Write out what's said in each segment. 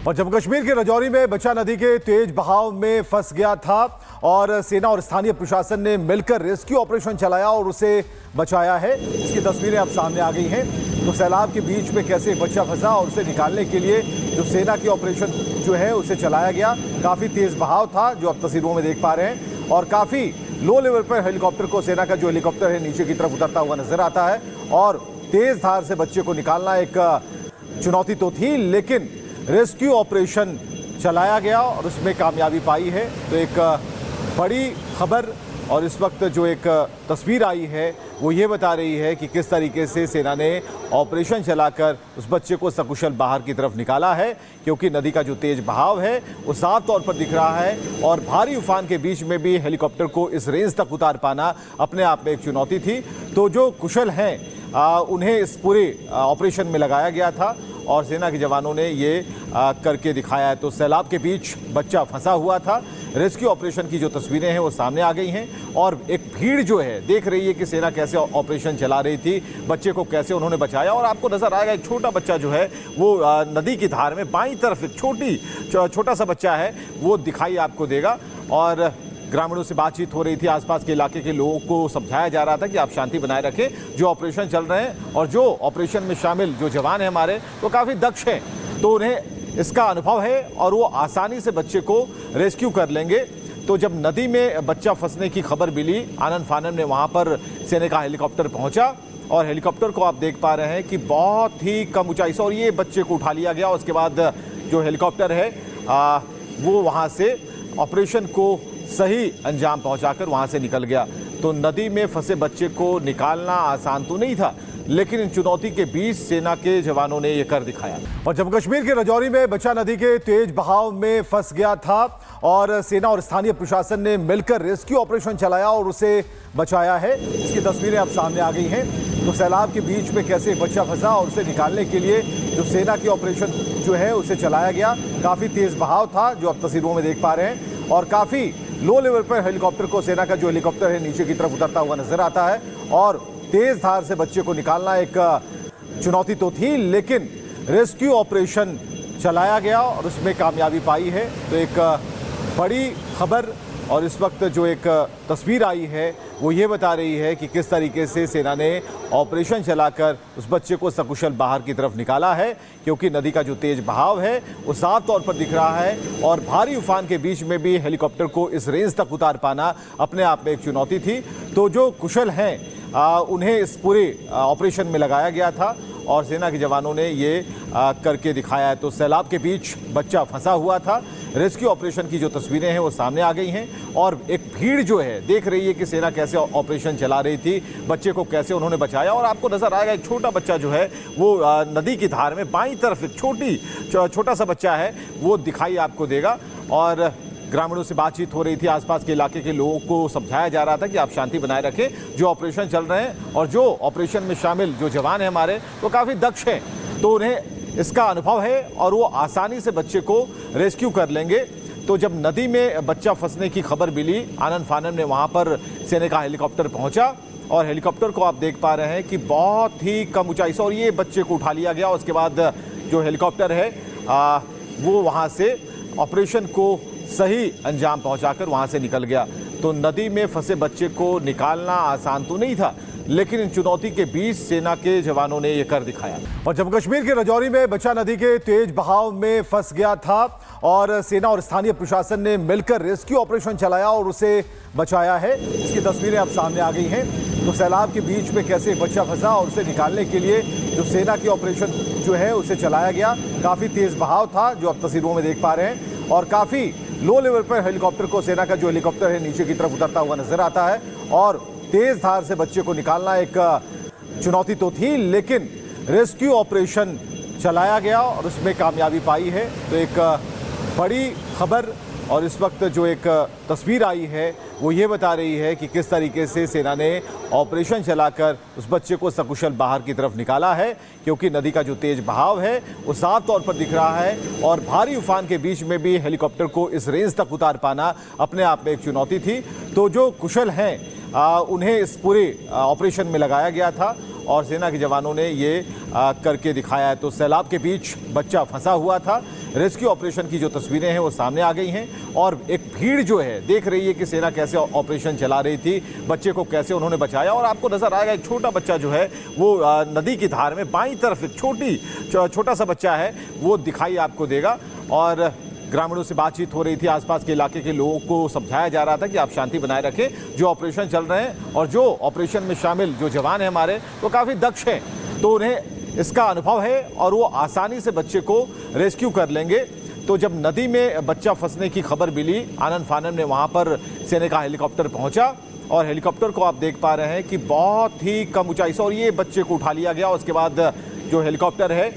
और जम्मू कश्मीर के राजौरी में बच्चा नदी के तेज बहाव में फंस गया था और सेना और स्थानीय प्रशासन ने मिलकर रेस्क्यू ऑपरेशन चलाया और उसे बचाया है। इसकी तस्वीरें अब सामने आ गई हैं। तो सैलाब के बीच में कैसे बच्चा फंसा और उसे निकालने के लिए जो सेना की ऑपरेशन जो है उसे चलाया गया। काफ़ी तेज बहाव था जो आप तस्वीरों में देख पा रहे हैं और काफ़ी लो लेवल पर हेलीकॉप्टर को, सेना का जो हेलीकॉप्टर है नीचे की तरफ उतरता हुआ नजर आता है और तेज धार से बच्चे को निकालना एक चुनौती तो थी, लेकिन रेस्क्यू ऑपरेशन चलाया गया और उसमें कामयाबी पाई है। तो एक बड़ी खबर और इस वक्त जो एक तस्वीर आई है वो ये बता रही है कि किस तरीके से सेना ने ऑपरेशन चलाकर उस बच्चे को सकुशल बाहर की तरफ निकाला है, क्योंकि नदी का जो तेज बहाव है वो साफ तौर पर दिख रहा है और भारी उफान के बीच में भी हेलीकॉप्टर को इस रेंज तक उतार पाना अपने आप में एक चुनौती थी। तो जो कुशल हैं उन्हें इस पूरे ऑपरेशन में लगाया गया था और सेना के जवानों ने ये करके दिखाया है। तो सैलाब के बीच बच्चा फंसा हुआ था। रेस्क्यू ऑपरेशन की जो तस्वीरें हैं वो सामने आ गई हैं और एक भीड़ जो है देख रही है कि सेना कैसे ऑपरेशन चला रही थी, बच्चे को कैसे उन्होंने बचाया। और आपको नजर आएगा एक छोटा बच्चा जो है वो नदी की धार में बाईं तरफ एक छोटा सा बच्चा है वो दिखाई आपको देगा। और ग्रामीणों से बातचीत हो रही थी, आसपास के इलाके के लोगों को समझाया जा रहा था कि आप शांति बनाए रखें, जो ऑपरेशन चल रहे हैं और जो ऑपरेशन में शामिल जो जवान हैं हमारे वो काफ़ी दक्ष हैं, तो उन्हें इसका अनुभव है और वो आसानी से बच्चे को रेस्क्यू कर लेंगे। तो जब नदी में बच्चा फंसने की खबर मिली, आनन फानन में वहाँ पर सेना का हेलीकॉप्टर पहुँचा और हेलीकॉप्टर को आप देख पा रहे हैं कि बहुत ही कम ऊंचाई से और ये बच्चे को उठा लिया गया। उसके बाद जो हेलीकॉप्टर है वो वहाँ से ऑपरेशन को सही अंजाम पहुंचाकर वहां से निकल गया। तो नदी में फंसे बच्चे को निकालना आसान तो नहीं था, लेकिन इन चुनौती के बीच सेना के जवानों ने यह कर दिखाया। और जम्मू कश्मीर के राजौरी में बच्चा नदी के तेज बहाव में फंस गया था और सेना और स्थानीय प्रशासन ने मिलकर रेस्क्यू ऑपरेशन चलाया और उसे बचाया है। इसकी तस्वीरें अब सामने आ गई हैं। तो सैलाब के बीच में कैसे बच्चा फंसा और उसे निकालने के लिए जो सेना की ऑपरेशन जो है उसे चलाया गया। काफ़ी तेज बहाव था जो आप तस्वीरों में देख पा रहे हैं और काफ़ी लो लेवल पर हेलीकॉप्टर को, सेना का जो हेलीकॉप्टर है नीचे की तरफ उतरता हुआ नजर आता है और तेज धार से बच्चे को निकालना एक चुनौती तो थी, लेकिन रेस्क्यू ऑपरेशन चलाया गया और उसमें कामयाबी पाई है। तो एक बड़ी खबर और इस वक्त जो एक तस्वीर आई है वो ये बता रही है कि किस तरीके से सेना ने ऑपरेशन चलाकर उस बच्चे को सकुशल बाहर की तरफ निकाला है, क्योंकि नदी का जो तेज बहाव है वो साफ तौर पर दिख रहा है और भारी उफान के बीच में भी हेलीकॉप्टर को इस रेंज तक उतार पाना अपने आप में एक चुनौती थी। तो जो कुशल हैं उन्हें इस पूरे ऑपरेशन में लगाया गया था और सेना के जवानों ने ये करके दिखाया है। तो सैलाब के बीच बच्चा फंसा हुआ था। रेस्क्यू ऑपरेशन की जो तस्वीरें हैं वो सामने आ गई हैं और एक भीड़ जो है देख रही है कि सेना कैसे ऑपरेशन चला रही थी, बच्चे को कैसे उन्होंने बचाया। और आपको नजर आएगा एक छोटा बच्चा जो है वो नदी की धार में बाईं तरफ एक छोटा सा बच्चा है वो दिखाई आपको देगा। और ग्रामीणों से बातचीत हो रही थी, आसपास के इलाके के लोगों को समझाया जा रहा था कि आप शांति बनाए रखें, जो ऑपरेशन चल रहे हैं और जो ऑपरेशन में शामिल जो जवान हैं हमारे वो काफ़ी दक्ष हैं, तो उन्हें इसका अनुभव है और वो आसानी से बच्चे को रेस्क्यू कर लेंगे। तो जब नदी में बच्चा फंसने की खबर मिली, आनन फानन में वहाँ पर सेना का हेलीकॉप्टर पहुँचा और हेलीकॉप्टर को आप देख पा रहे हैं कि बहुत ही कम ऊंचाई से और ये बच्चे को उठा लिया गया। उसके बाद जो हेलीकॉप्टर है वो वहाँ से ऑपरेशन को सही अंजाम पहुंचाकर वहां से निकल गया। तो नदी में फंसे बच्चे को निकालना आसान तो नहीं था, लेकिन इन चुनौती के बीच सेना के जवानों ने यह कर दिखाया। और जम्मू कश्मीर के राजौरी में बच्चा नदी के तेज बहाव में फंस गया था और सेना और स्थानीय प्रशासन ने मिलकर रेस्क्यू ऑपरेशन चलाया और उसे बचाया है। इसकी तस्वीरें अब सामने आ गई हैं। तो सैलाब के बीच में कैसे बच्चा फंसा और उसे निकालने के लिए जो सेना की ऑपरेशन जो है उसे चलाया गया। काफ़ी तेज बहाव था जो आप तस्वीरों में देख पा रहे हैं और काफ़ी लो लेवल पर हेलीकॉप्टर को, सेना का जो हेलीकॉप्टर है नीचे की तरफ उतरता हुआ नजर आता है और तेज धार से बच्चे को निकालना एक चुनौती तो थी, लेकिन रेस्क्यू ऑपरेशन चलाया गया और उसमें कामयाबी पाई है। तो एक बड़ी खबर और इस वक्त जो एक तस्वीर आई है वो ये बता रही है कि किस तरीके से सेना ने ऑपरेशन चलाकर उस बच्चे को सकुशल बाहर की तरफ निकाला है, क्योंकि नदी का जो तेज बहाव है वो साफ तौर पर दिख रहा है और भारी उफान के बीच में भी हेलीकॉप्टर को इस रेंज तक उतार पाना अपने आप में एक चुनौती थी। तो जो कुशल हैं उन्हें इस पूरे ऑपरेशन में लगाया गया था और सेना के जवानों ने ये करके दिखाया है। तो सैलाब के बीच बच्चा फंसा हुआ था। रेस्क्यू ऑपरेशन की जो तस्वीरें हैं वो सामने आ गई हैं और एक भीड़ जो है देख रही है कि सेना कैसे ऑपरेशन चला रही थी, बच्चे को कैसे उन्होंने बचाया। और आपको नजर आएगा एक छोटा बच्चा जो है वो नदी की धार में बाईं तरफ एक छोटा सा बच्चा है वो दिखाई आपको देगा। और ग्रामीणों से बातचीत हो रही थी, आसपास के इलाके के लोगों को समझाया जा रहा था कि आप शांति बनाए रखें, जो ऑपरेशन चल रहे हैं और जो ऑपरेशन में शामिल जो जवान हैं हमारे वो काफ़ी दक्ष हैं, तो उन्हें इसका अनुभव है और वो आसानी से बच्चे को रेस्क्यू कर लेंगे। तो जब नदी में बच्चा फंसने की खबर मिली, आनन फानन में वहाँ पर सेना का हेलीकॉप्टर पहुँचा और हेलीकॉप्टर को आप देख पा रहे हैं कि बहुत ही कम ऊंचाई से और ये बच्चे को उठा लिया गया। उसके बाद जो हेलीकॉप्टर है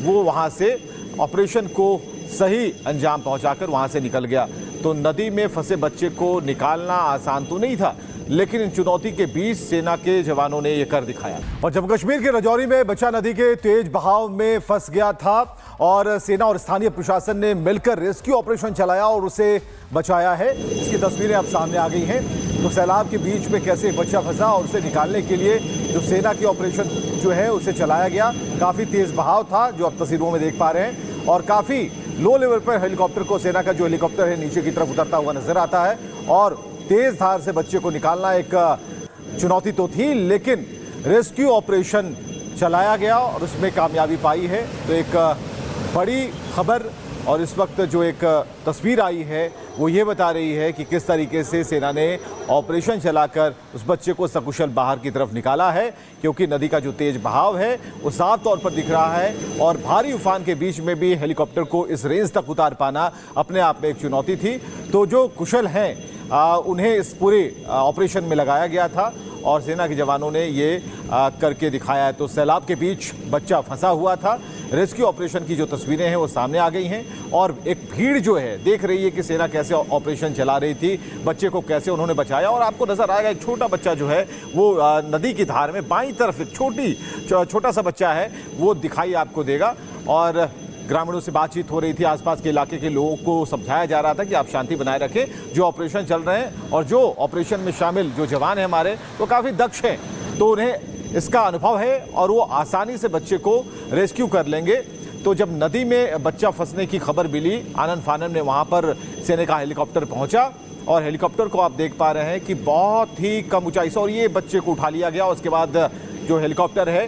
वो वहाँ से ऑपरेशन को सही अंजाम पहुंचाकर वहां से निकल गया। तो नदी में फंसे बच्चे को निकालना आसान तो नहीं था, लेकिन इन चुनौती के बीच सेना के जवानों ने यह कर दिखाया। और जम्मू कश्मीर के राजौरी में बच्चा नदी के तेज बहाव में फंस गया था और सेना और स्थानीय प्रशासन ने मिलकर रेस्क्यू ऑपरेशन चलाया और उसे बचाया है। इसकी तस्वीरें अब सामने आ गई हैं। तो सैलाब के बीच में कैसे बच्चा फंसा और उसे निकालने के लिए जो सेना की ऑपरेशन जो है उसे चलाया गया। काफ़ी तेज बहाव था जो आप तस्वीरों में देख पा रहे हैं और काफ़ी लो लेवल पर हेलीकॉप्टर को, सेना का जो हेलीकॉप्टर है नीचे की तरफ उतरता हुआ नजर आता है। और तेज धार से बच्चे को निकालना एक चुनौती तो थी, लेकिन रेस्क्यू ऑपरेशन चलाया गया और उसमें कामयाबी पाई है। तो एक बड़ी खबर और इस वक्त जो एक तस्वीर आई है वो ये बता रही है कि किस तरीके से सेना ने ऑपरेशन चलाकर उस बच्चे को सकुशल बाहर की तरफ निकाला है, क्योंकि नदी का जो तेज बहाव है वो साफ तौर पर दिख रहा है और भारी उफान के बीच में भी हेलीकॉप्टर को इस रेंज तक उतार पाना अपने आप में एक चुनौती थी। तो जो कुशल हैं उन्हें इस पूरे ऑपरेशन में लगाया गया था और सेना के जवानों ने ये करके दिखाया है। तो सैलाब के बीच बच्चा फंसा हुआ था। रेस्क्यू ऑपरेशन की जो तस्वीरें हैं वो सामने आ गई हैं और एक भीड़ जो है देख रही है कि सेना कैसे ऑपरेशन चला रही थी, बच्चे को कैसे उन्होंने बचाया। और आपको नजर आएगा एक छोटा बच्चा जो है वो नदी की धार में बाईं तरफ एक छोटा सा बच्चा है वो दिखाई आपको देगा। और ग्रामीणों से बातचीत हो रही थी, आसपास के इलाके के लोगों को समझाया जा रहा था कि आप शांति बनाए रखें, जो ऑपरेशन चल रहे हैं और जो ऑपरेशन में शामिल जो जवान हैं हमारे वो काफ़ी दक्ष हैं, तो उन्हें इसका अनुभव है और वो आसानी से बच्चे को रेस्क्यू कर लेंगे। तो जब नदी में बच्चा फंसने की खबर मिली, आनन फानन में वहाँ पर सेना का हेलीकॉप्टर पहुँचा और हेलीकॉप्टर को आप देख पा रहे हैं कि बहुत ही कम ऊंचाई से और ये बच्चे को उठा लिया गया। उसके बाद जो हेलीकॉप्टर है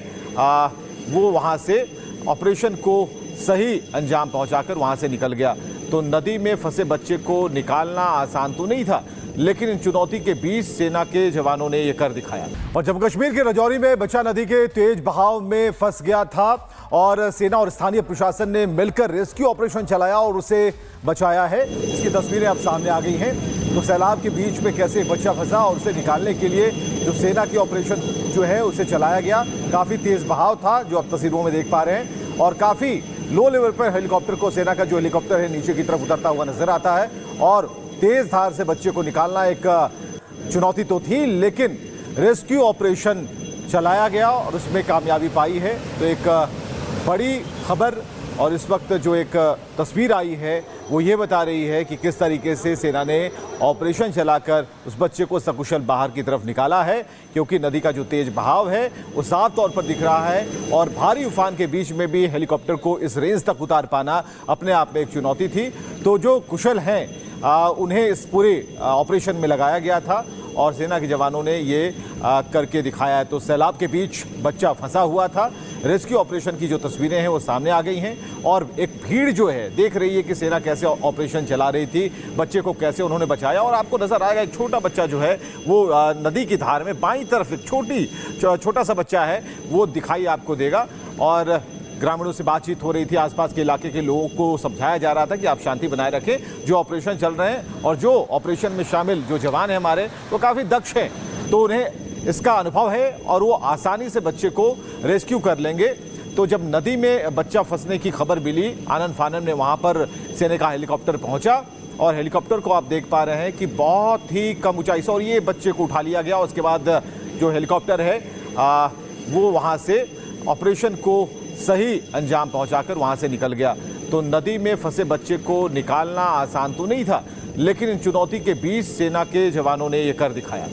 वो वहाँ से ऑपरेशन को सही अंजाम पहुंचाकर वहां से निकल गया। तो नदी में फंसे बच्चे को निकालना आसान तो नहीं था, लेकिन इन चुनौती के बीच सेना के जवानों ने यह कर दिखाया। और जम्मू कश्मीर के राजौरी में बच्चा नदी के तेज बहाव में फंस गया था और सेना और स्थानीय प्रशासन ने मिलकर रेस्क्यू ऑपरेशन चलाया और उसे बचाया है। इसकी तस्वीरें अब सामने आ गई हैं। तो सैलाब के बीच में कैसे बच्चा फंसा और उसे निकालने के लिए जो सेना की ऑपरेशन जो है उसे चलाया गया। काफ़ी तेज बहाव था जो आप तस्वीरों में देख पा रहे हैं और काफ़ी लो लेवल पर हेलीकॉप्टर को, सेना का जो हेलीकॉप्टर है नीचे की तरफ उतरता हुआ नजर आता है। और तेज धार से बच्चे को निकालना एक चुनौती तो थी, लेकिन रेस्क्यू ऑपरेशन चलाया गया और उसमें कामयाबी पाई है। तो एक बड़ी खबर और इस वक्त जो एक तस्वीर आई है वो ये बता रही है कि किस तरीके से सेना ने ऑपरेशन चलाकर उस बच्चे को सकुशल बाहर की तरफ निकाला है, क्योंकि नदी का जो तेज बहाव है वो साफ तौर पर दिख रहा है और भारी उफान के बीच में भी हेलीकॉप्टर को इस रेंज तक उतार पाना अपने आप में एक चुनौती थी। तो जो कुशल हैं उन्हें इस पूरे ऑपरेशन में लगाया गया था और सेना के जवानों ने ये करके दिखाया है। तो सैलाब के बीच बच्चा फंसा हुआ था। रेस्क्यू ऑपरेशन की जो तस्वीरें हैं वो सामने आ गई हैं और एक भीड़ जो है देख रही है कि सेना कैसे ऑपरेशन चला रही थी, बच्चे को कैसे उन्होंने बचाया। और आपको नजर आएगा एक छोटा बच्चा जो है वो नदी की धार में बाईं तरफ एक छोटा सा बच्चा है वो दिखाई आपको देगा। और ग्रामीणों से बातचीत हो रही थी, आसपास के इलाके के लोगों को समझाया जा रहा था कि आप शांति बनाए रखें, जो ऑपरेशन चल रहे हैं और जो ऑपरेशन में शामिल जो जवान हैं हमारे वो काफ़ी दक्ष हैं, तो उन्हें इसका अनुभव है और वो आसानी से बच्चे को रेस्क्यू कर लेंगे। तो जब नदी में बच्चा फंसने की खबर मिली, आनन फानन में वहाँ पर सेना का हेलीकॉप्टर पहुँचा और हेलीकॉप्टर को आप देख पा रहे हैं कि बहुत ही कम ऊंचाई से और ये बच्चे को उठा लिया गया। उसके बाद जो हेलीकॉप्टर है वो वहाँ से ऑपरेशन को सही अंजाम पहुंचाकर वहां से निकल गया। तो नदी में फंसे बच्चे को निकालना आसान तो नहीं था, लेकिन इन चुनौती के बीच सेना के जवानों ने यह कर दिखाया।